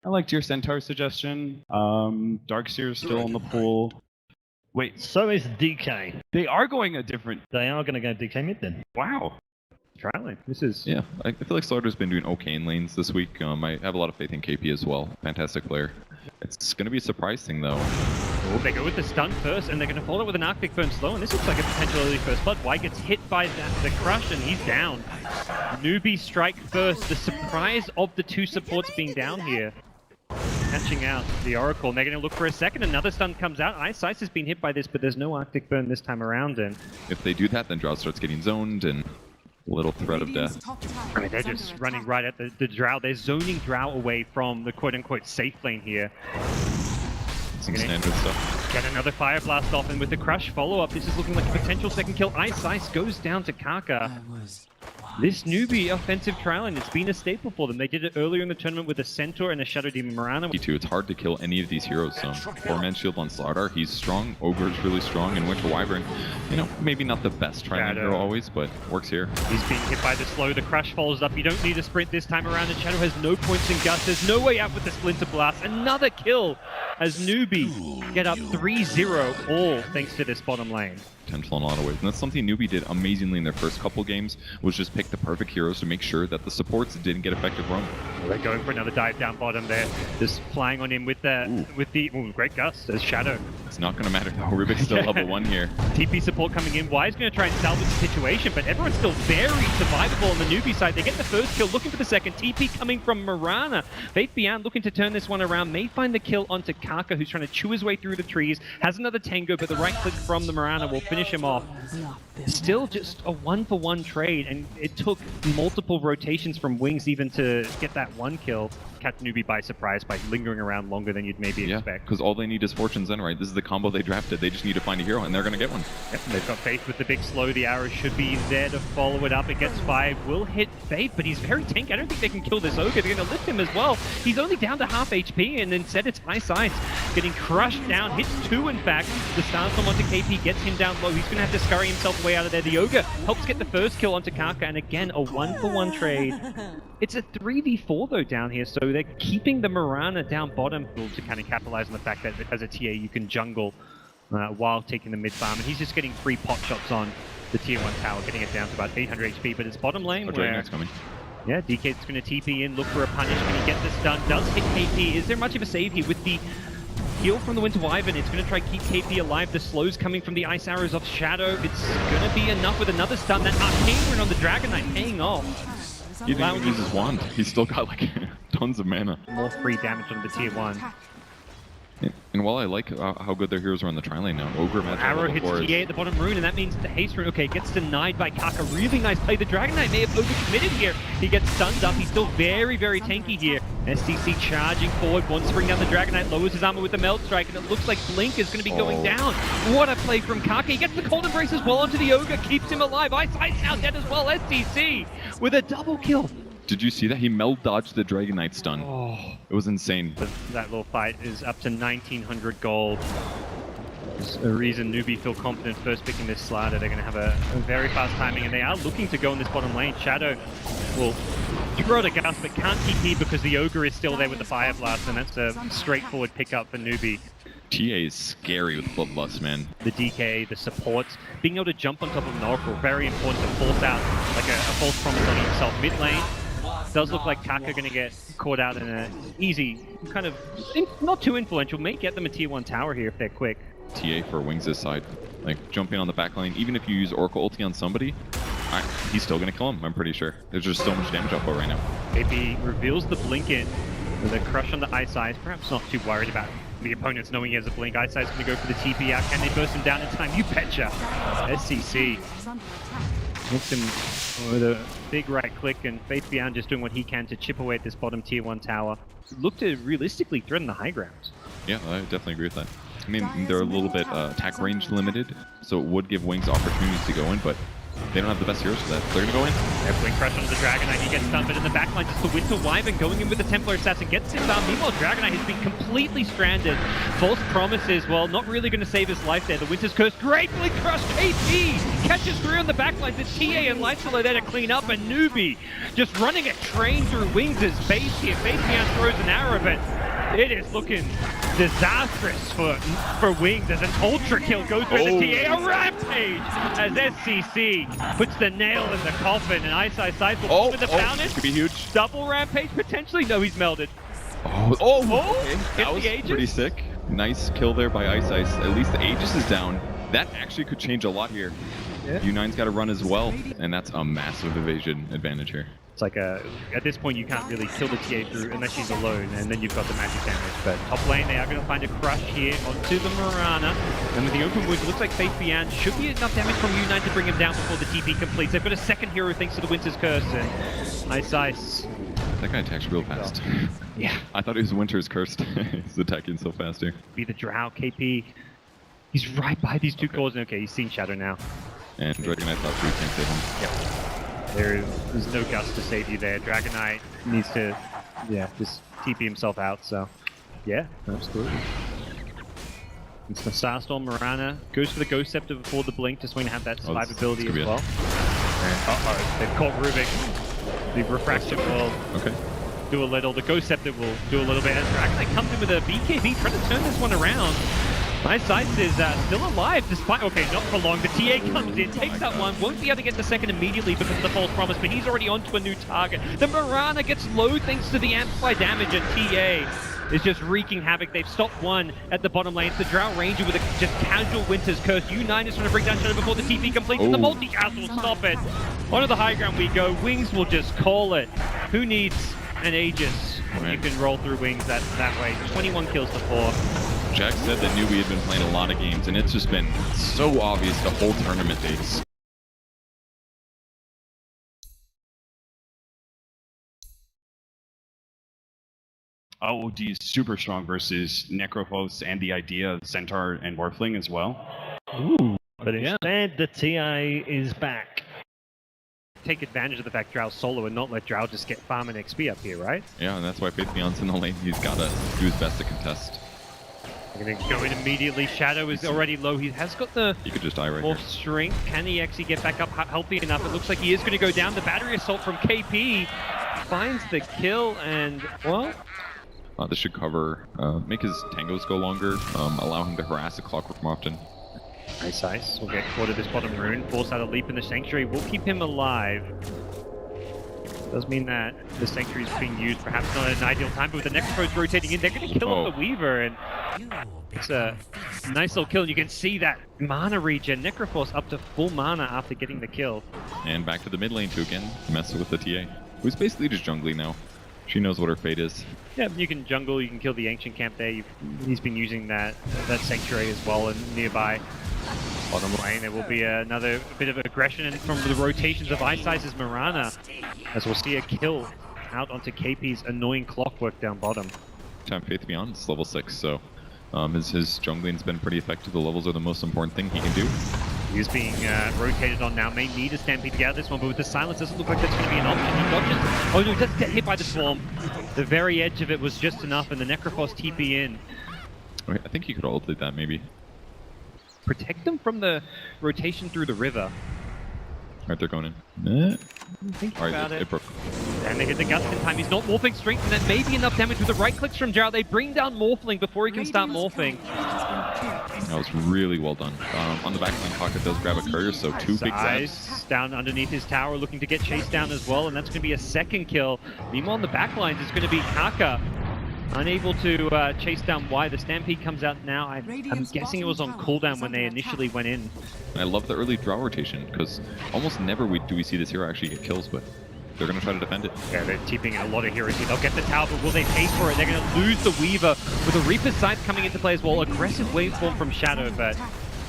I liked your Centaur suggestion. Darkseer is still in the pool. Wait, So is DK. they are going a different... They are going to go DK mid then. Wow. Trialing. This is... Yeah, I feel like Starladder's been doing okay in lanes this week. I have a lot of faith in KP as well. Fantastic player. It's going to be a surprise thing though. Oh, they go with the stun first, and they're going to follow it with an Arctic Burn slow, and this looks like a potential early first blood. White gets hit by the crush, and he's down. Newbee strike first. The surprise of the two supports being down here. Catching out the Oracle, and they're going to look for a second. Another stun comes out. iceice has been hit by this, but there's no Arctic Burn this time around. And If they do that, then Drow starts getting zoned and a little threat of death. I mean, they're just running right at the Drow. They're zoning Drow away from the quote-unquote safe lane here. Some standard stuff. Get another Fire Blast off, and with the Crush follow-up, this is looking like a potential second kill. iceice goes down to Kaka. This Newbee offensive trialing, it's been a staple for them. They did it earlier in the tournament with a Centaur and a Shadow Demon Mirana. It's hard to kill any of these heroes. 4-man shield on Starladder, he's strong. Ogre's really strong, and Winter Wyvern, you know, maybe not the best trialing hero always, but works here. He's being hit by the slow, the Crush follows up. You don't need a sprint this time around, and Shadow has no points in Gust. There's no way out with the Splinter Blast. Another kill as Newbee get up 3-0, all thanks to this bottom lane. Potential in a lot of ways, and that's something Newbee did amazingly in their first couple games, was just pick the perfect heroes to make sure that the supports didn't get effective roam. Well, they're going for another dive down bottom there, just flying on him with the great Gust as Shadow. It's not going to matter though, Rubik's still level 1 here. TP support coming in. Wise going to try and salvage the situation, but everyone's still very survivable on the Newbee side. They get the first kill, looking for the second. TP coming from Mirana. Faith Beyond looking to turn this one around. May find the kill onto Kaka, who's trying to chew his way through the trees. Has another Tango, but the right click from the Mirana will finish him off. Still just a 1-for-1 trade, and it took multiple rotations from Wings even to get that one kill. Catch Newbee by surprise by lingering around longer than you'd maybe expect. Because all they need is Fortune's End, right? This is the combo they drafted. They just need to find a hero, and they're going to get one. Yep, and they've got Faith with the big slow. The arrow should be there to follow it up. It gets 5. Will hit Faith, but he's very tanky. I don't think they can kill this Ogre. They're going to lift him as well. He's only down to half HP, and instead it's iceice getting crushed down. Hits 2, in fact. The Starstorm onto KP gets him down low. He's going to have to scurry himself way out of there. The Ogre helps get the first kill onto Kaka, and again, a 1-for-1 trade. It's a 3v4 though down here, so they're keeping the Mirana down bottom to kind of capitalize on the fact that as a TA you can jungle while taking the mid farm, and he's just getting free pot shots on the tier 1 tower, getting it down to about 800 HP, but it's bottom lane where... coming. Yeah, DK's going to TP in, look for a punish. Can he get this done? Does hit KP. Is there much of a save here with the heal from the Winter Wyvern? It's going to try to keep KP alive. The slows coming from the ice arrows off Shadow. It's going to be enough with another stun. That Arcane Rune on the Dragon Knight paying off. He didn't even use his wand. He's still got like tons of mana. More free damage on the tier 1. And while I like how good their heroes are on the tri-lane now, Ogre Magi Arrow hits TA at the bottom rune, and that means the haste rune, okay, gets denied by Kaka. Really nice play. The Dragon Knight may have overcommitted here. He gets stunned up. He's still very, very tanky here. Sccc charging forward, wants to bring down the Dragon Knight, lowers his armor with the Melt Strike, and it looks like Blink is going to be going down. What a play from Kaka. He gets the Cold Embrace as well onto the Ogre, keeps him alive. iceice now dead as well. Sccc with a double kill. Did you see that? He meld dodged the Dragon Knight stun. Oh. It was insane. But that little fight is up to 1900 gold. There's a reason Newbee feel confident first picking this Starladder. They're going to have a very fast timing, and they are looking to go in this bottom lane. Shadow will throw the Gust, but can't TP because the Ogre is still there with the Fire Blast, and that's a straightforward pickup for Newbee. TA is scary with Bloodlust, man. The DK, the supports, being able to jump on top of an Oracle, very important to force out like a false promise on himself. Mid lane, does look like Kaka going to get caught out in an easy, kind of, not too influential, may get them a tier 1 tower here if they're quick. TA for Wings' side, like jumping on the back lane, even if you use Oracle ulti on somebody, he's still going to kill him, I'm pretty sure. There's just so much damage output right now. Maybe reveals the Blink in with a crush on the iceice, perhaps not too worried about the opponents knowing he has a Blink. iceice going to go for the TP out. Can they burst him down in time? You betcha! Sccc hits him with a big right click, and Faith Beyond just doing what he can to chip away at this bottom tier 1 tower. Look to realistically threaten the high grounds. Yeah, I definitely agree with that. I mean, they're a little bit attack range limited, so it would give Wings opportunities to go in, but they don't have the best heroes for that. They're gonna go in. They're putting pressure on the Dragon Knight. He gets stunned, but in the backline, just the Winter Wyvern going in with the Templar Assassin gets him down. Meanwhile, Dragon Knight has been completely stranded. False promises, well, not really going to save his life there. The Winter's Curse gratefully crushed. KP catches through on the backline. The TA and Lifesteal are there to clean up, and Newbee just running a train through Wings' base here. Fabian throws an arrow, but it is looking disastrous for Wings as an ultra kill goes through the TA. A rampage as Sccc puts the nail in the coffin, and iceice will with the Fountain. Could be huge. Double rampage potentially? No, he's melded. Okay. That was pretty sick. Nice kill there by iceice. At least the Aegis is down. That actually could change a lot here. Yeah. U9's got to run as well, and that's a massive evasion advantage here. It's like at this point you can't really kill the TA through unless she's alone, and then you've got the magic damage. But top lane, they are going to find a crush here onto the Mirana, and with the open wound, it looks like Fabian should be enough damage from U9 to bring him down before the TP completes. They've got a second hero thanks to the Winter's Curse, and iceice. That guy attacks real fast. Yeah. I thought it was Winter's Cursed. He's attacking so fast here. Be the Drow, KP. He's right by these two cores. Okay, he's seen Shadow now. And Dragon Knight thought we can't save him. Yep. There's no gust to save you there. Dragon Knight needs to, just TP himself out, so. Yeah, absolutely. It's the Starstorm Mirana. Goes for the Ghost Scepter before the Blink, just going to have that survivability as well. And they've caught Rubik. The Refraction will do a little. The Ghost Scepter will do a little bit. And Dragon Knight comes in with a BKB, trying to turn this one around. iceice is still alive despite, not for long. The TA comes in, takes that one, won't be able to get the second immediately because of the false promise, but he's already onto a new target. The Mirana gets low thanks to the amplify damage, and TA is just wreaking havoc. They've stopped one at the bottom lane. It's the Drow Ranger with a just casual Winter's Curse. U9 is trying to bring down Shadow before the TP completes, and the multi-cast will stop it. Onto the high ground we go. Wings will just call it. Who needs an Aegis? You can roll through Wings that way. 21 kills to 4. Jack said that Newbee had been playing a lot of games, and it's just been so obvious the whole tournament days. OD is super strong versus Necrophos and the idea of Centaur and Warfling as well. Ooh, but instead the TI is back. Take advantage of the fact Drow's solo and not let Drow just get farm and XP up here, right? Yeah, and that's why Faithion's in the lane. He's got to do his best to contest. They're going to go in immediately. Shadow is already low. He has got the he could just die right more here. strength. Can he actually get back up healthy enough? It looks like he is going to go down. The battery assault from KP finds the kill, and, well... This should cover, make his tangos go longer, allow him to harass the Clockwork more often. iceice will get caught at this bottom rune, force out a leap in the Sanctuary, will keep him alive. Does mean that the Sanctuary is being used, perhaps not at an ideal time, but with the Necrophos rotating in, they're going to kill off the Weaver, and it's a nice little kill, and you can see that mana regen. Necrophos up to full mana after getting the kill. And back to the mid lane to again mess with the TA, who's basically just jungling now. She knows what her fate is. Yeah, you can jungle, you can kill the Ancient Camp there. He's been using that Sanctuary as well, and nearby bottom lane there will be another bit of aggression from the rotations of iceice's Mirana, as we'll see a kill out onto KP's annoying Clockwork down bottom. Time Faith Beyond is level 6, so his jungling's been pretty effective. The levels are the most important thing he can do. He's being rotated on now. May need a Stampede to get out of this one, but with the silence, doesn't look like that's going to be an option. He dodges. Oh no, he does get hit by the Swarm. The very edge of it was just enough, and the Necrophos TP in. Okay, I think he could ultimate that, maybe. Protect them from the rotation through the river. Alright, they're going in. Think Alright, about it broke. And they hit the gust in time. He's not morphing strength, and that may be enough damage with the right clicks from Jarrett. They bring down Morphling before he can start morphing. That was really well done. On the backline, Kaka does grab a courier, so 2 big grabs. Down underneath his tower, looking to get chased down as well, and that's going to be a second kill. Meanwhile, on the backlines, it's going to be Kaka. Unable to chase down Y. The Stampede comes out now. I'm guessing it was on cooldown when they initially went in. And I love the early draw rotation, because almost never do we see this hero actually get kills, but they're going to try to defend it. Yeah, they're TPing a lot of heroes here. They'll get the tower, but will they pay for it? They're going to lose the Weaver with a Reaper's Scythe coming into play as well. Aggressive waveform from Shadow, but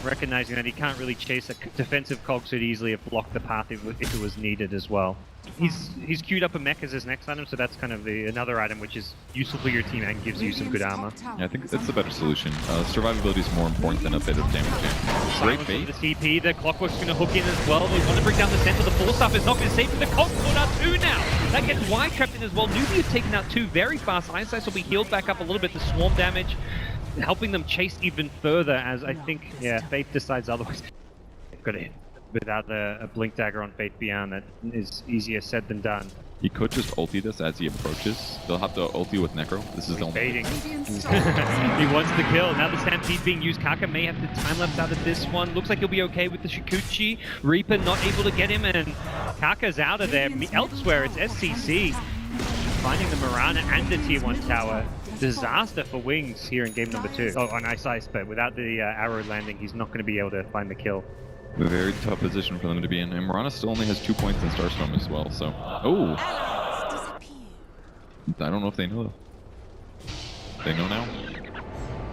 recognizing that he can't really chase a defensive cog, so he'd easily have blocked the path if it was needed as well. He's queued up a mech as his next item, so that's kind of another item which is useful for your team and gives you some good armor. Yeah, I think that's the better solution. Survivability is more important than a bit of damage. Great bait. The TP, the Clockwork's going to hook in as well. They want to bring down the center. The Force-Up is not going to save, but the Cog's caught out 2 now. That gets wide trapped in as well. Newbee has taken out 2 very fast. iceice will be healed back up a little bit. The swarm damage helping them chase even further, as I think, yeah, Faith decides otherwise. They've got to hit without a Blink Dagger on Faith Beyond. That is easier said than done. He could just ulti this as he approaches. They'll have to ulti with Necro. This is the only baiting. He wants the kill. Now the Stampede being used. Kaka may have the time lapse out of this one. Looks like he'll be okay with the Sccc. Reaper not able to get him, and Kaka's out of there. Elsewhere, it's Sccc finding the Mirana and the tier 1 tower. Disaster for Wings here in game number 2. Oh, on iceice, but without the arrow landing, he's not going to be able to find the kill. A very tough position for them to be in. And Mirana still only has 2 points in Starstorm as well, so... Oh! I don't know if they know. They know now?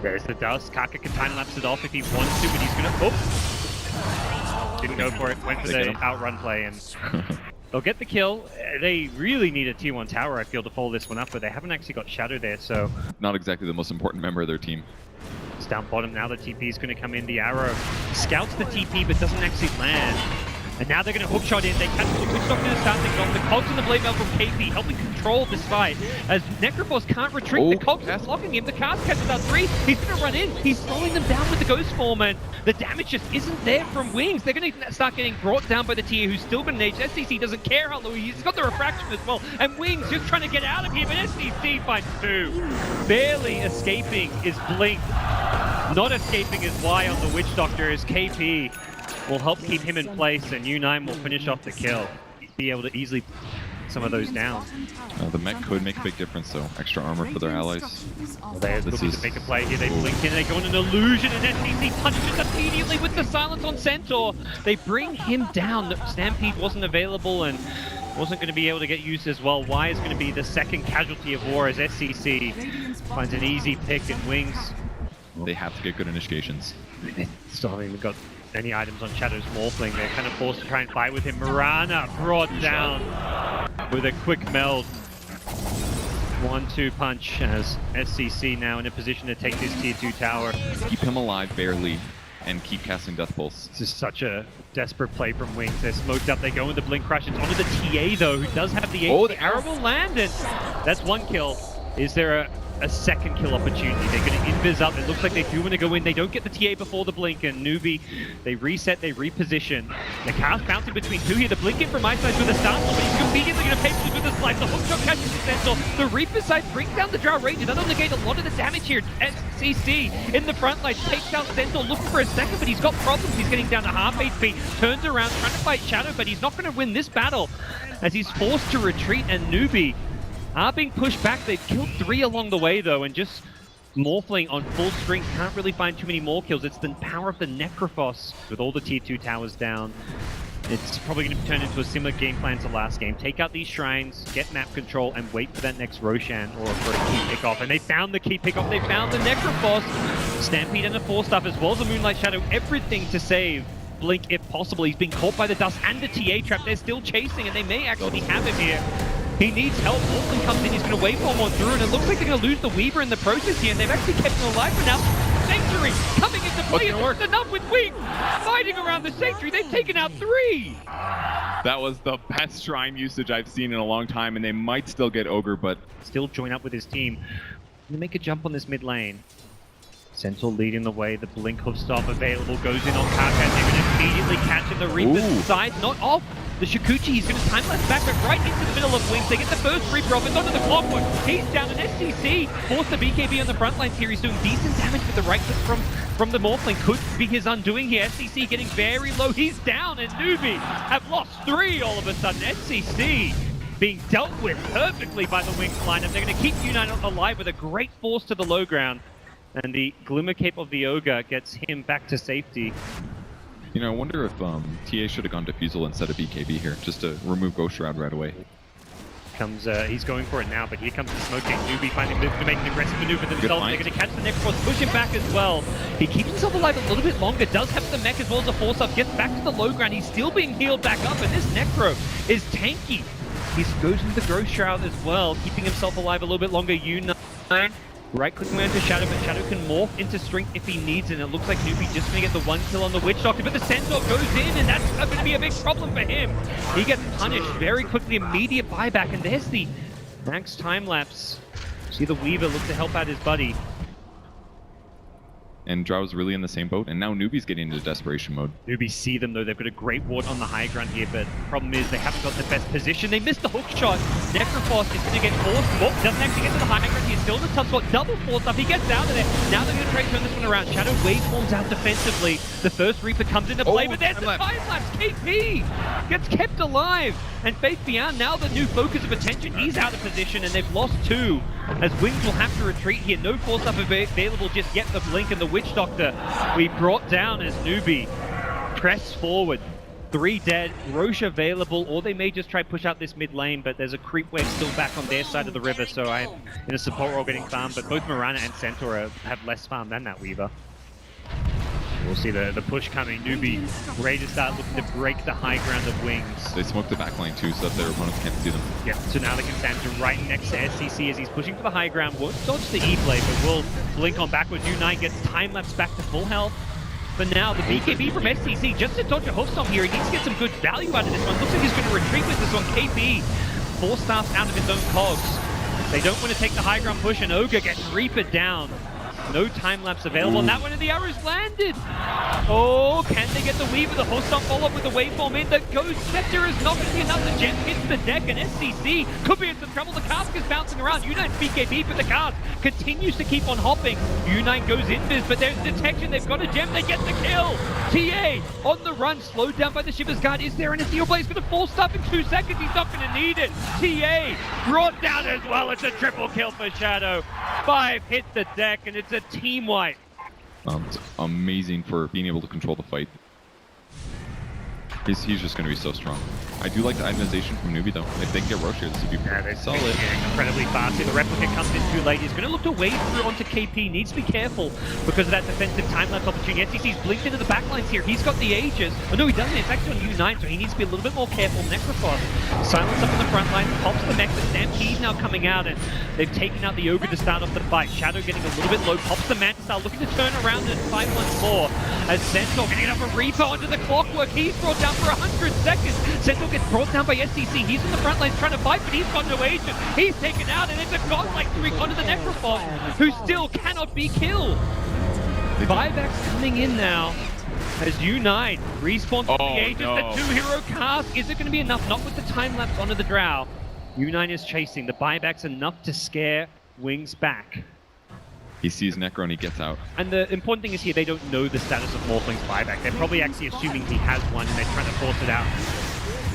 There's the dust. Kaka can time lapse it off if he wants to, but he's going to... Oh! Didn't go for it. Went for the outrun play, and... They'll get the kill. They really need a tier 1 tower, I feel, to follow this one up, but they haven't actually got Shadow there, so... Not exactly the most important member of their team. It's down bottom now. The TP is going to come in. The arrow scouts the TP, but doesn't actually land. And now they're going to hookshot in. They catch the Witchstock to start things off. The Cogs and the Blade Mail from KP helping control this fight. As Necrophos can't retreat, the Cogs are blocking him. The cast catches out 3. He's going to run in. He's slowing them down with the Ghost Form, and the damage just isn't there from Wings. They're going to start getting brought down by the tier who's still been aged. Sccc doesn't care how low he is. He's got the refraction as well. And Wings just trying to get out of here, but Sccc finds 2. Barely escaping is Blink. Not escaping is Y on the Witch Doctor, as KP will help keep him in place, and U9 will finish off the kill. Be able to easily put some of those down. The mech could make a big difference, though. Extra armor for their allies. Well, they're looking to make a play here. They blink in, they go on an illusion, and Sccc punches immediately with the silence on Centaur. They bring him down. Stampede wasn't available and wasn't going to be able to get used as well. Y is going to be the second casualty of war as Sccc finds an easy pick in Wings. They have to get good initiations. Still haven't even got any items on Shadow's Morphling. They're kind of forced to try and fight with him. Mirana brought down with a quick meld. 1-2 punch as Sccc now in a position to take this tier 2 tower. Keep him alive barely and keep casting Death Pulse. This is such a desperate play from Wings. They're smoked up. They go into Blink Crush. It's onto the TA though, who does have the HP. Oh, the arrow will land, and that's 1 kill. Is there a second kill opportunity? They're going to invis up. It looks like they do want to go in. They don't get the TA before the blink, and Newbee, they reset, they reposition. The cast bouncing between 2 here. The blink in from iceice with a start, but he's conveniently going to pay for with a slice. The hookshot catches the Centaur. The Reaper side brings down the Drow Ranger. That'll negate a lot of the damage here. Sccc in the front line takes down Centaur, looking for a second, but he's got problems. He's getting down to half HP, turns around, trying to fight Shadow, but he's not going to win this battle as he's forced to retreat, and Newbee are being pushed back. They've killed 3 along the way though, and just Morphling on full strength can't really find too many more kills. It's the power of the Necrophos with all the tier 2 towers down. It's probably going to turn into a similar game plan to last game. Take out these shrines, get map control, and wait for that next Roshan or for a key pick-off. And they found the key pick-off. They found the Necrophos. Stampede and the Force Staff as well as the Moonlight Shadow. Everything to save Blink if possible. He's been caught by the dust and the TA trap. They're still chasing, and they may actually have him here. He needs help. Morphling comes in, he's going to waveform on through, and it looks like they're going to lose the Weaver in the process here, and they've actually kept him alive for now. Sanctuary coming into play. It's enough with Wings fighting around the Sanctuary. They've taken out 3. That was the best shrine usage I've seen in a long time, and they might still get Ogre, but still join up with his team. Gonna make a jump on this mid lane. Centaur leading the way, the Blink Hoofstop available, goes in on Kaka, they're going to immediately catch him. The Reaper's side, not off. The Sccc, he's going to time lapse back, but right into the middle of Wings. They get the first Reaper off, it's onto the Clockwork. He's down, and Sccc forced the BKB on the front lines here. He's doing decent damage with the right click from the Morphling. Could be his undoing here. Sccc getting very low, he's down, and Newbee have lost 3 all of a sudden. Sccc being dealt with perfectly by the Wings lineup. They're going to keep U9 alive with a great force to the low ground. And the Glimmer Cape of the Ogre gets him back to safety. You know, I wonder if TA should have gone Diffusal instead of BKB here, just to remove Ghost Shroud right away. Comes, he's going for it now, but here comes the smoke gate. Newbee finally to make an aggressive maneuver themselves. They're going to catch the Necrophos, push him back as well. He keeps himself alive a little bit longer, does have the mech as well as a force up, gets back to the low ground. He's still being healed back up, and this Necro is tanky. He goes into the Growth Shroud as well, keeping himself alive a little bit longer. U9 right-clicking into Shadow, but Shadow can morph into Strength if he needs it. And it looks like Newbee just going to get the one kill on the Witch Doctor, but the Centaur goes in, and that's going to be a big problem for him. He gets punished very quickly, immediate buyback, and there's the max time lapse. See the Weaver look to help out his buddy. And Drow's really in the same boat, and now Newbee's getting into desperation mode. Newbee see them though, they've got a great ward on the high ground here, but the problem is they haven't got the best position. They missed the hook shot. Necrophos is going to get forced. Well, doesn't actually get to the high ground. He's still in the tough spot. Double force up. He gets out of there. Now they're going to try to turn this one around. Shadow waveforms out defensively. The first Reaper comes into play, but there's the time lapse. KP gets kept alive. And Faith Beyond, now the new focus of attention. He's out of position, and they've lost two. As Wings will have to retreat here. No force up available just yet. The Blink and the Witch Doctor we brought down as Newbee press forward. 3 dead, Roche available, or they may just try push out this mid lane, but there's a creep wave still back on their side of the river, so I'm in a support role getting farmed, but both Mirana and Centaur have less farm than that Weaver. We'll see the push coming. Newbee ready to start looking to break the high ground of Wings. They smoked the back lane too, so that their opponents can't see them. Yeah, so now they can stand right next to Sccc as he's pushing for the high ground. Won't dodge the E-Blade, but will blink on backwards. U9 gets time-lapse back to full health. But now the BKB from Sccc, just to dodge a hook stomp here, he needs to get some good value out of this one. Looks like he's going to retreat with this one. KP, 4 stars out of his own cogs. They don't want to take the high ground push, and Ogre gets Reaper down. No time-lapse available, and that one of the arrows landed! Oh, can they get the Weaver? The host stomp follow up with the waveform in. The Ghost Scepter is not going to be enough. The gem hits the deck, and Sccc could be in some trouble. The cask is bouncing around. U9's BKB, but the cask continues to keep on hopping. U9 goes invis, but there's detection. They've got a gem. They get the kill. TA on the run, slowed down by the Shiver's Guard. Is there an Ethereal Blaze going to full stop in 2 seconds? He's not going to need it. TA brought down as well. It's a triple kill for Shadow. 5 hit the deck, and it's a team wipe. It's amazing for being able to control the fight. He's just going to be so strong. I do like the itemization from Newbee though. If they can get Roche here, this would be solid. Incredibly fast here. The Replicant comes in too late. He's going to look to wade through onto KP. Needs to be careful because of that defensive time-lapse opportunity. SCC's blinked into the backlines here. He's got the Aegis. Oh no, he doesn't. It's actually on U9, so he needs to be a little bit more careful. Necrophos silence up on the front line, pops the mech. The Stampede now coming out, and they've taken out the Ogre to start off the fight. Shadow getting a little bit low, pops the Mantis, looking to turn around at 5-1-4. As Centaur getting up a Reaper onto the Clockwork. He's brought down for 100 seconds. Centaur gets brought down by SCC. He's in the front lines trying to fight, but he's got no agent. He's taken out, and it's a godlike streak onto the Necrophos, who still cannot be killed. Buybacks coming in now as U9 respawns with the Aegis. The 2-hero cast. Is it going to be enough? Not with the time lapse onto the Drow. U9 is chasing. The buybacks enough to scare Wings back. He sees Necro and he gets out. And the important thing is here, they don't know the status of Morphling's buyback. They're probably actually assuming he has one, and they're trying to force it out.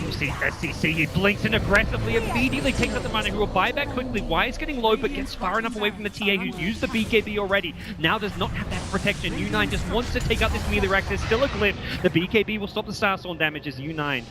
You see Sccc, he blinks in aggressively, immediately takes out the Mana Hero. Buyback quickly. Wise getting low, but gets far enough away from the TA, who's used the BKB already. Now does not have that protection. U9 just wants to take out this melee Rex. There's still a glyph. The BKB will stop the Starstorm damage as U9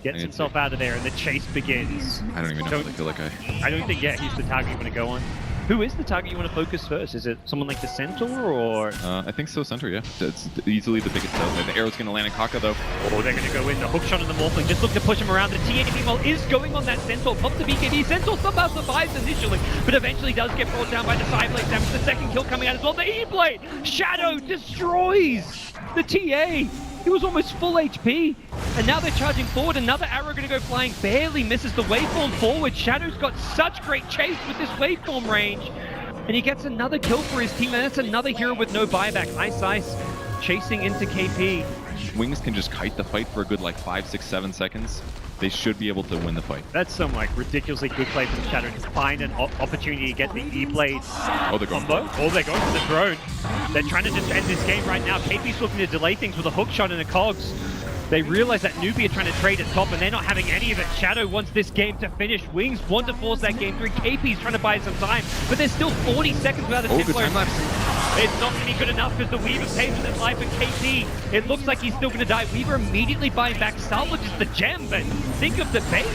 gets himself out of there, and the chase begins. I don't even know. I feel like I don't think, he's the target you want to go on. Who is the target you want to focus first? Is it someone like the Centaur, or...? I think so, Centaur, yeah. It's easily the biggest sell. The arrow's going to land in Kaka, though. Oh, they're going to go in. The hook shot on the Morphling. Just look to push him around. The TA meanwhile is going on that Centaur. Pops the BKB. Centaur somehow survives initially, but eventually does get brought down by the side blade damage. The second kill coming out as well. The E-Blade! Shadow destroys the TA! He was almost full HP, and now they're charging forward. Another arrow going to go flying, barely misses the waveform forward. Shadow's got such great chase with this waveform range, and he gets another kill for his team, and that's another hero with no buyback. iceice chasing into KP. Wings can just kite the fight for a good 5, 6, 7 seconds. They should be able to win the fight. That's some ridiculously good play from Shadow to find an opportunity to get the E-Blade combo. Oh, they're going for the drone. They're trying to just end this game right now. KP's looking to delay things with a hook shot and a cogs. They realize that Newbee are trying to trade at top, and they're not having any of it. Shadow wants this game to finish. Wings want to force that game through. KP's trying to buy some time, but there's still 40 seconds without a Templar. It's not going to be good enough because the Weaver pays with his life, and KP, it looks like he's still going to die. Weaver immediately buying back, salvages the gem, but think of the base.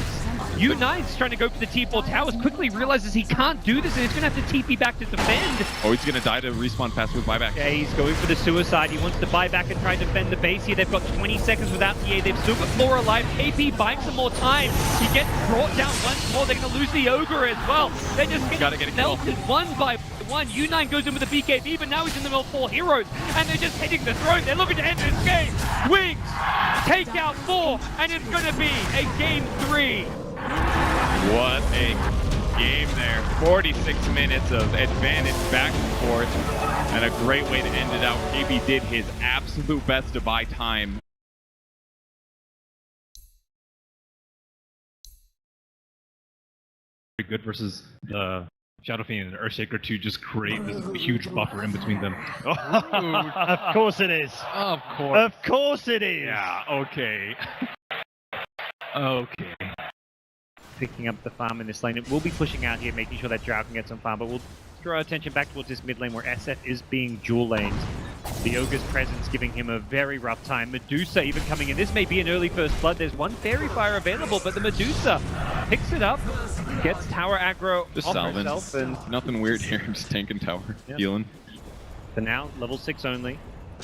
U9's trying to go for the T4 towers, quickly realizes he can't do this and he's going to have to TP back to defend. Oh, he's going to die to respawn fast with buyback. Yeah, he's going for the suicide. He wants to buy back and try and defend the base here. They've got 20 seconds without TA. They've still got 4 alive. KP buying some more time. He gets brought down once more. They're going to lose the Ogre as well. They're just getting melted one by one. U9 goes in with a BKB, but now he's in the middle of 4 heroes, and they're just hitting the throne. They're looking to end this game. Wings take out 4, and it's going to be a game 3. What a game there. 46 minutes of advantage back and forth, and a great way to end it out. KB did his absolute best to buy time. Very good versus the Shadow Fiend and Earthshaker to just create this huge buffer in between them. Of course it is. Of course. Of course it is. Yeah, okay. Okay. Picking up the farm in this lane. It will be pushing out here, making sure that Drow can get some farm, but we'll draw our attention back towards this mid lane where SF is being dual laned. The Ogre's presence giving him a very rough time. Medusa even coming in. This may be an early first blood. There's one Fairy Fire available, but the Medusa picks it up, gets tower aggro Just off salving. herself, and Nothing weird here. Just tanking tower, healing. for now, level 6 only.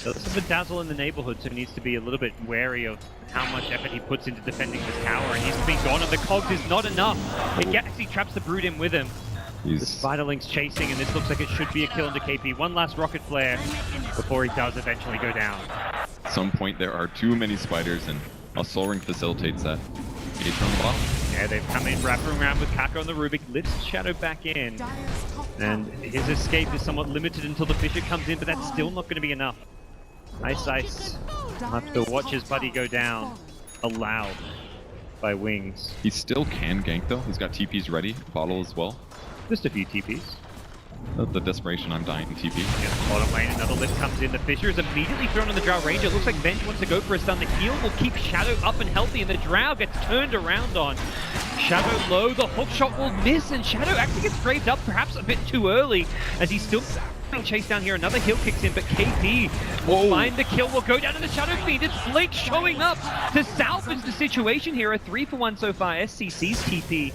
Does have a dazzle in the neighborhood, so he needs to be a little bit wary of how much effort he puts into defending this tower, and he's been gone, and the cogs is not enough. It actually traps the Brood in with him. The Spiderling's chasing, and this looks like it should be a kill into KP. One last rocket flare before he does eventually go down. At some point, there are too many spiders, and a Soul Ring facilitates that. Gage on the bottom. Yeah, they've come in, wrapping around with Kaka on the Rubik, lifts Shadow back in, and his escape is somewhat limited until the Fissure comes in, but that's still not going to be enough. iceice have to watch his buddy go down, allowed by Wings. He still can gank, though. He's got TPs ready, bottle as well. Just a few TPs. The desperation, I'm dying TP. Yeah, bottom lane, another lift comes in. The Fissure is immediately thrown on the Drow Ranger. It looks like Venge wants to go for a stun. The heal will keep Shadow up and healthy, and the Drow gets turned around on. Shadow low, the hook shot will miss, and Shadow actually gets graved up perhaps a bit too early, as he's still being chased down here. Another heal kicks in, but KP will find the kill, will go down to the Shadow Fiend. It's Blake showing up to salvage the situation here. A 3-for-1 so far. Scc's TP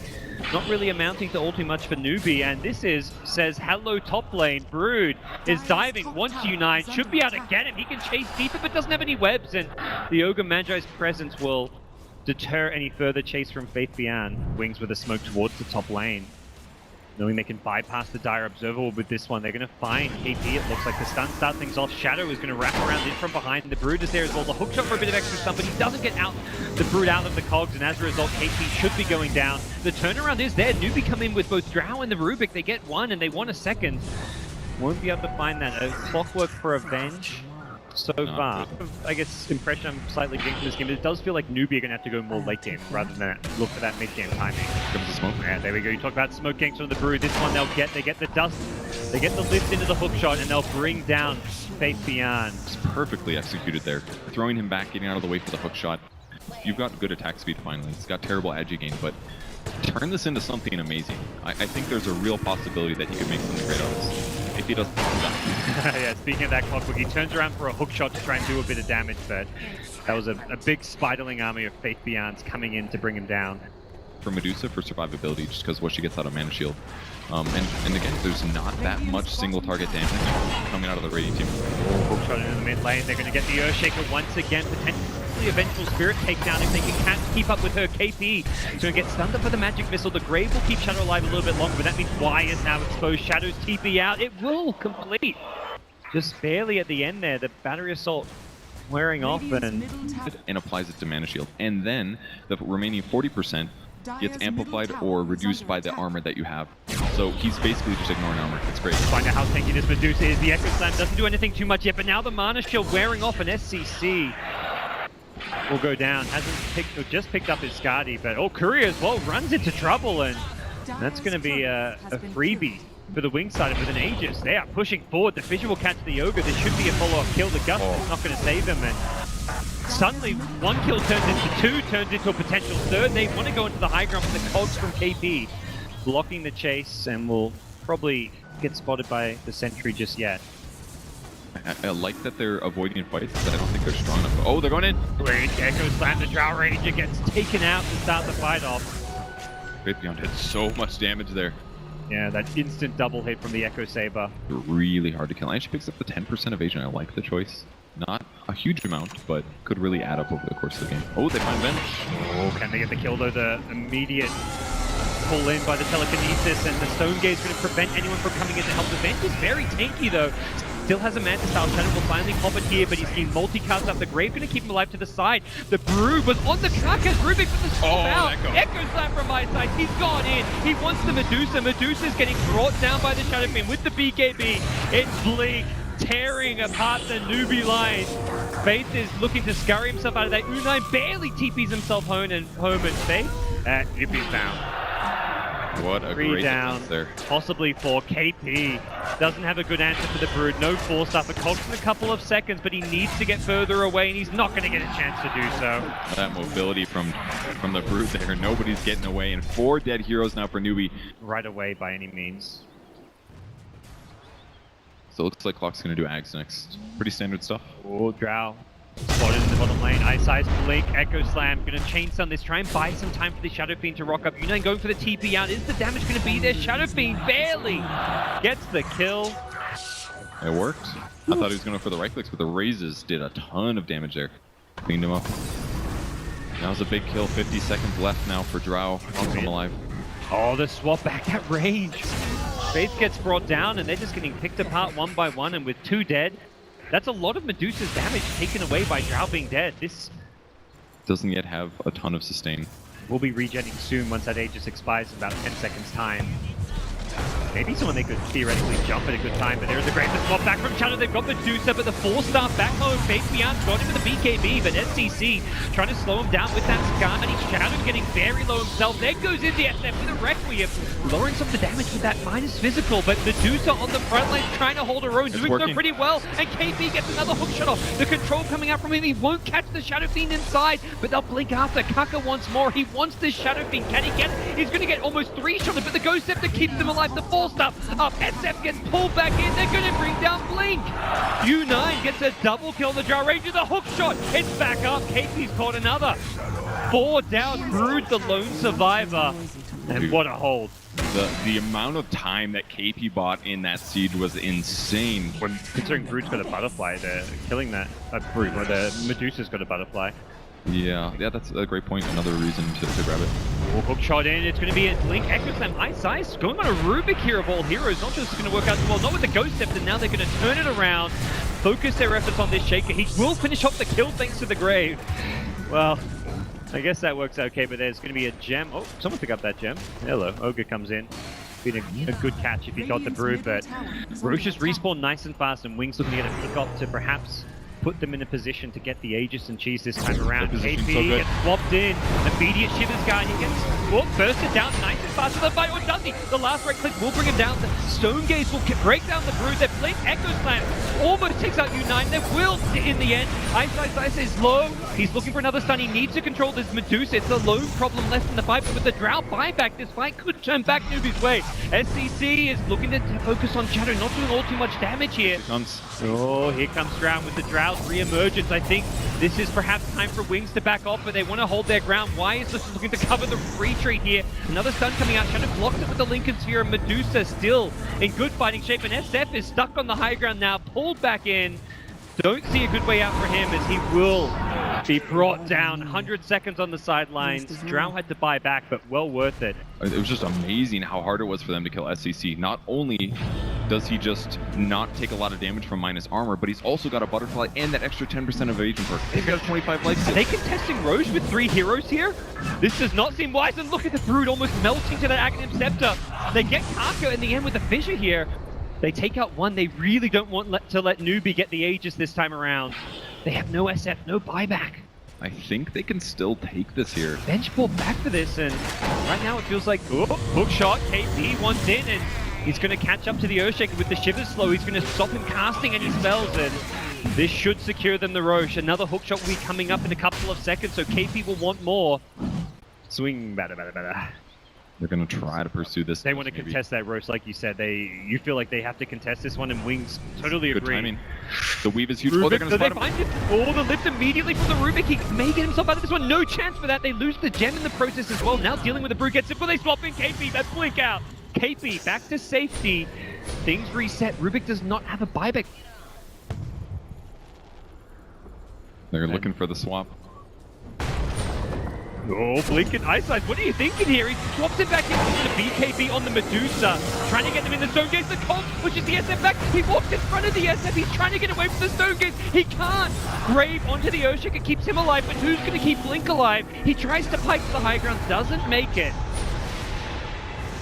not really amounting to all too much for Newbee, and this says hello top lane. Brood is diving, wants U9, should be able to get him. He can chase deeper, but doesn't have any webs, and the Ogre Magi's presence will deter any further chase from Faith Beyond. Wings with a smoke towards the top lane, knowing they can bypass the Dire Observer with this one. They're going to find KP, it looks like. The stun start things off. Shadow is going to wrap around in from behind. The Brood is there as well. The hook shot for a bit of extra stun, but he doesn't get out the Brood out of the cogs, and as a result, KP should be going down. The turnaround is there. Newbee come in with both Drow and the Rubik. They get one, and they want a second. Won't be able to find that. A clockwork for Avenge so far. I guess impression I'm slightly getting from this game, but it does feel like Newbee are going to have to go more late game rather than look for that mid game timing. Comes the smoke. Yeah, there we go. You talk about smoke ganks from the Brood. This one they get the dust, they get the lift into the hook shot, and they'll bring down Faith Beyond. It's perfectly executed there. Throwing him back, getting out of the way for the hook shot. You've got good attack speed finally. He's got terrible agi gain, but turn this into something amazing. I think there's a real possibility that he could make something great out of this. If he doesn't die. Yeah, speaking of that clockwork, he turns around for a hook shot to try and do a bit of damage, but that was a big Spiderling army of Faith Beyonds coming in to bring him down. For Medusa, for survivability, just because what she gets out of Mana Shield. And again, there's not that much single target damage coming out of the Radiant team. Hook shot into the mid lane. They're going to get the Earthshaker once again, potentially a Vengeful Spirit takedown if they can't keep up with her. KP is going to get stunned up for the Magic Missile. The Grave will keep Shadow alive a little bit longer, but that means Y is now exposed. Shadow's TP out. It will complete. Just barely at the end there. The Battery Assault wearing off and applies it to Mana Shield. And then the remaining 40% gets amplified or reduced by the armor that you have. So he's basically just ignoring armor. It's great. Find out how tanky this Medusa is. The Echo Slam doesn't do anything too much yet, but now the Mana Shield wearing off an Sccc will go down. Just picked up his Skadi, but Courier as well runs into trouble, and that's going to be a freebie for the wing side with an Aegis. They are pushing forward. The Fissure will catch the Ogre. There should be a follow-up kill. The Gust is not going to save him, and suddenly one kill turns into two, turns into a potential third. They want to go into the high ground with the cogs from KP, blocking the chase, and will probably get spotted by the Sentry just yet. I like that they're avoiding fights, but I don't think they're strong enough. Oh, they're going in! Echo Slam, the Drow Ranger gets taken out to start the fight off. Great Beyond did so much damage there. Yeah, that instant double hit from the Echo Saber. Really hard to kill. And she picks up the 10% evasion. I like the choice. Not a huge amount, but could really add up over the course of the game. Oh, they find Venge. Oh, can they get the kill though? The immediate pull in by the telekinesis, and the Stone Gaze going to prevent anyone from coming in to help. The Venge is very tanky though. Still has a Manta Style. Shadow will finally pop it here, but he's getting multi-cast up. The Grave going to keep him alive to the side. The Brood was on the Kaka. Rubik for the swap out. Echo Slam from iceice. He's gone in. He wants the Medusa. Medusa's getting brought down by the Shadow Fiend with the BKB. It's Blink tearing apart the Newbee line. Faith is looking to scurry himself out of that. Unai barely TPs himself home and Faith. Newbee's down. What a 3 great down, defense there. possibly for KP. Doesn't have a good answer for the Brood. No force stuff. It costs him a couple of seconds, but he needs to get further away, and he's not going to get a chance to do so. That mobility from the Brood there. Nobody's getting away, and 4 dead heroes now for Newbee. Right away by any means. So it looks like Clock's going to do Ags next. Pretty standard stuff. Oh, Drow. Spotted in the bottom lane. iceice, Blink, Echo Slam. Going to chain stun this. Try and buy some time for the Shadow Fiend to rock up. Unai going for the TP out. Is the damage going to be there? Shadow Fiend barely gets the kill. It worked. I thought he was going for the right clicks, but the raises did a ton of damage there. Cleaned him up. That was a big kill. 50 seconds left now for Drow. Come alive. Oh, the swap back at range. Faith gets brought down, and they're just getting picked apart one by one, and with 2 dead, that's a lot of Medusa's damage taken away by Drow being dead. This doesn't yet have a ton of sustain. will be regenning soon once that Aegis expires in about 10 seconds time. Maybe someone they could theoretically jump at a good time, but there's a great swap back from Shadow. They've got Medusa, but the 4-star back home. Faith Beyond got him with the BKB, but Sccc trying to slow him down with that Scar, and he's Shadow getting very low himself. There goes in the SF with a Requiem, lowering some of the damage with that minus physical, but Medusa on the front line trying to hold her own, doing so pretty well, and KP gets another hook shot off. The control coming out from him, he won't catch the Shadow Fiend inside, but they'll blink after. Kaka wants more, he wants this Shadow Fiend. Can he get it? He's going to get almost 3 shots, but the Ghost Scepter keeps them alive. The 4-star up, SF gets pulled back in, they're going to bring down Blink. U9 gets a double kill on the Drow Ranger, the hook shot, it's back up, KP's caught another. 4 down, Brood the lone survivor, and what a hold. The amount of time that KP bought in that siege was insane. When considering Brood's got a butterfly, they're killing that Brood, or the Medusa's got a butterfly. Yeah, that's a great point. Another reason to grab it. Oh, hook shot in. It's going to be a Blink, Echo Slam, iceice going on a Rubik here of all heroes. Not just going to work out well, not with the Ghost Scepter. Now they're going to turn it around, focus their efforts on this Shaker. He will finish off the kill thanks to the Grave. Well, I guess that works okay, but there's going to be a gem. Oh, someone pick up that gem. Hello, Ogre comes in. Been a good catch if he got the Brood, but Roche's respawn nice and fast, and Wings looking to get a pick up to perhaps put them in a position to get the Aegis and Cheese this time around. KP so gets swapped in. Immediate Shivers guard. He gets bursted down nice and fast to the fight. Or does he? The last right click will bring him down. The Stone Gaze will break down the Brood. They Blink Echo Slam almost takes out U9. They will in the end. iceice is low. He's looking for another stun. He needs to control this Medusa. It's the lone problem left in the fight, but with the Drow buyback, this fight could turn back Newbee's way. Sccc is looking to focus on Shadow, not doing all too much damage here. Oh, here comes Drow with the Drow's re-emergence. I think this is perhaps time for Wings to back off, but they want to hold their ground. Why is this looking to cover the retreat here? Another stun coming out. Shadow blocks it with the Lincoln Sphere, and Medusa still in good fighting shape, and SF is stuck on the high ground now, pulled back in. Don't see a good way out for him, as he will be brought down. 100 seconds on the sidelines. Drow had to buy back, but well worth it. It was just amazing how hard it was for them to kill Sccc. Not only does he just not take a lot of damage from minus armor, but he's also got a butterfly and that extra 10% evasion perk. He's got 25 life. Are they contesting Roche with 3 heroes here? This does not seem wise, and look at the Brood almost melting to that Aghanim Scepter. They get Kaka in the end with the fissure here. They take out one. They really don't want to let Newbee get the Aegis this time around. They have no SF, no buyback. I think they can still take this here. Bench pulled back for this, and right now it feels like, oh, hook shot, KP wants in, and he's going to catch up to the Earthshaker with the Shivers slow. He's going to stop him casting any spells, and this should secure them the Roche. Another hook shot will be coming up in a couple of seconds, so KP will want more. Swing, batter. They're going to try to pursue this. They want to contest that Roche, like you said. You feel like they have to contest this one, and Wings totally agree. Good timing. The weave is huge. Oh, they're Rubik, going to so they spot him. find it. Oh, the lift immediately from the Rubik. He may get himself out of this one. No chance for that. They lose the gem in the process as well. Now dealing with the Brew gets it, but they swap in KP. That's blink out. KP back to safety. Things reset. Rubik does not have a buyback. They're looking for the swap. Oh, Blink and iceice. What are you thinking here? He swaps it back into the BKB on the Medusa. Trying to get them in the zone gates. The Colt pushes the SF back. He walks in front of the SF. He's trying to get away from the zone gates. He can't. Grave onto the Oshik. It keeps him alive, but who's going to keep Blink alive? He tries to pike to the high ground. Doesn't make it.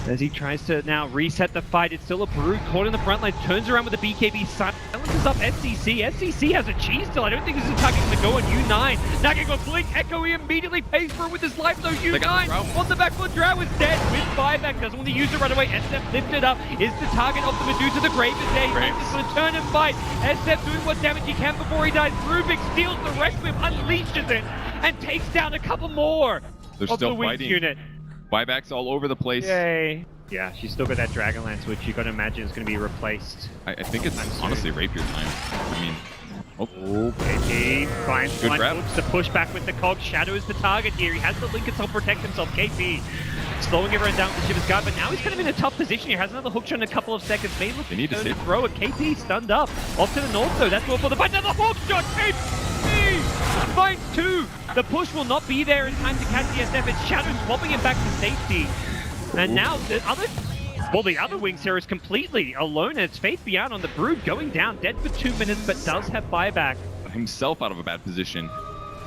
As he tries to now reset the fight, it's still a Brood caught in the front line, turns around with the BKB, silences up Sccc. Sccc has a cheese still. I don't think this is a target going to go on U9. Now going to Blink, Echo, he immediately pays for it with his life though. U9 on the back foot, Drow is dead with buyback, doesn't want to use it right away. SF lifted up, is the target of the Medusa, the Grave is there. He's going to turn and fight. SF doing what damage he can before he dies. Rubik steals the Requiem, unleashes it, and takes down a couple more They're of still the Wings fighting. unit. Buybacks all over the place. Yay. Yeah, she's still got that Dragonlance, which you got to imagine is going to be replaced. I think it's honestly rapier time. I mean, KP finds Good blind grab. hooks to push back with the cog. Shadow is the target here. He has the link and self-protect himself. KP slowing everyone down with the Shiver's Guard, but now he's kind of in a tough position here. Has another hook shot in a couple of seconds. May look They need to to save. throw it. KP stunned up. Off to the north though. That's all for the fight. Another hook shot. KP finds two. The push will not be there in time to catch the SF. It's Shadow swapping him back to safety. And now the other Wings here is completely alone, and it's Faith Beyond on the Brood, going down, dead for 2 minutes, but does have buyback. Himself out of a bad position.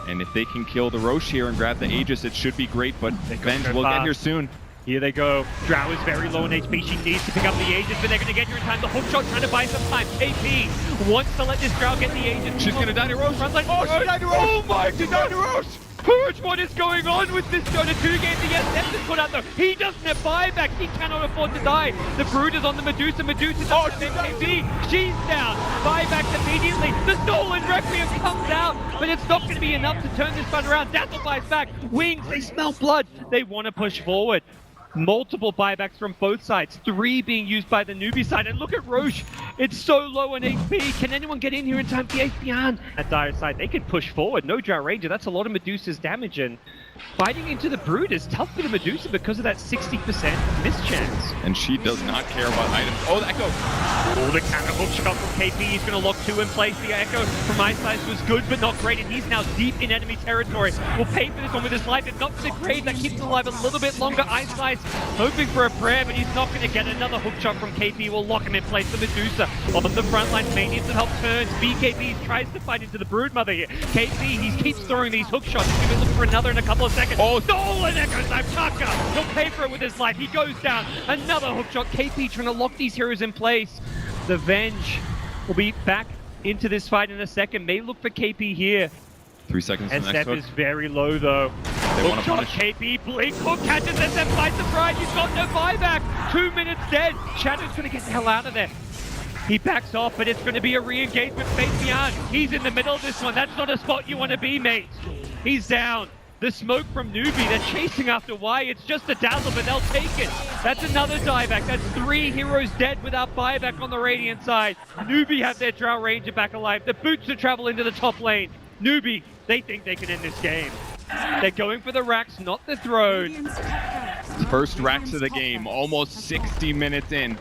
And if they can kill the Roche here and grab the Aegis, it should be great, but Venge will get here soon. Here they go. Drow is very low in HP. She needs to pick up the Aegis, but they're going to get her in time. The hook shot trying to buy some time. KP wants to let this Drow get the Aegis. She's going to die to Roche. Oh, she died to Roche. Oh my, she died to Roche. Purge, what is going on with this Dota 2 game? The SF is put out though. He doesn't have buyback. He cannot afford to die. The Brood is on the Medusa. Medusa doesn't have MKB. She's down. Buybacks immediately. The stolen Requiem comes out, but it's not going to be enough to turn this fight around. Dazzle buys back. Wings, they smell blood. They want to push forward. Multiple buybacks from both sides, 3 being used by the Newbee side, and look at Roche, it's so low on HP. Can anyone get in here in time? The beyond at Dire side, they can push forward. No Drow Ranger, that's a lot of Medusa's damage, and fighting into the Brood is tough for the Medusa because of that 60% miss chance. And she does not care about items. Oh, the Echo! Oh, the counter hook shot from KP, he's going to lock 2 in place. The Echo from iceice was good, but not great, and he's now deep in enemy territory. Will pay for this one with his life. If not for the Grave, that keeps him alive a little bit longer. iceice hoping for a prayer, but he's not going to get another hook shot from KP. Will lock him in place. The Medusa on the front line, may need some help turns. BKB tries to fight into the Broodmother here. KP, he keeps throwing these hook shots. He's going to look for another in a couple of seconds. Oh, stolen Echo Snipe. Kaka, he'll pay for it with his life. He goes down. Another hook shot. KP trying to lock these heroes in place. The Venge will be back into this fight in a second. May look for KP here. 3 seconds to the next SF hook. is very low though. They want Hook to shot, punish. KP, Blink hook catches SF by surprise. He's got no buyback. 2 minutes dead. Shadow's gonna get the hell out of there. He backs off, but it's gonna be a re-engagement. Faith Beyond. He's in the middle of this one. That's not a spot you want to be, mate. He's down. The smoke from Newbee, they're chasing after Y. It's just a dazzle, but they'll take it. That's another dieback. That's 3 heroes dead without buyback on the Radiant side. Newbee have their Drow Ranger back alive. The Boots to travel into the top lane. Newbee, they think they can end this game. They're going for the racks, not the throne. First racks of the game, almost 60 minutes in.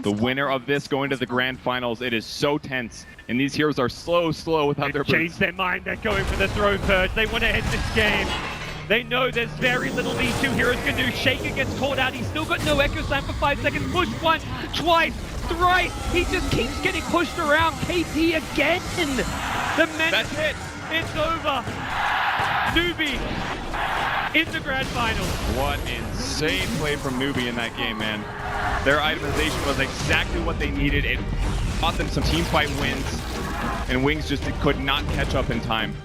The winner of this going to the grand finals. It is so tense. And these heroes are slow without their boots. Changed their mind. They're going for the throne purge. They want to end this game. They know there's very little these 2 heroes can do. Shaker gets caught out. He's still got no Echo Slam for 5 seconds. Push once, twice, thrice. He just keeps getting pushed around. KP again. The menace. That's it. It's over. Newbie in the grand finals. What insane play from Newbee in that game, man. Their itemization was exactly what they needed. It bought them some team fight wins, and Wings just could not catch up in time.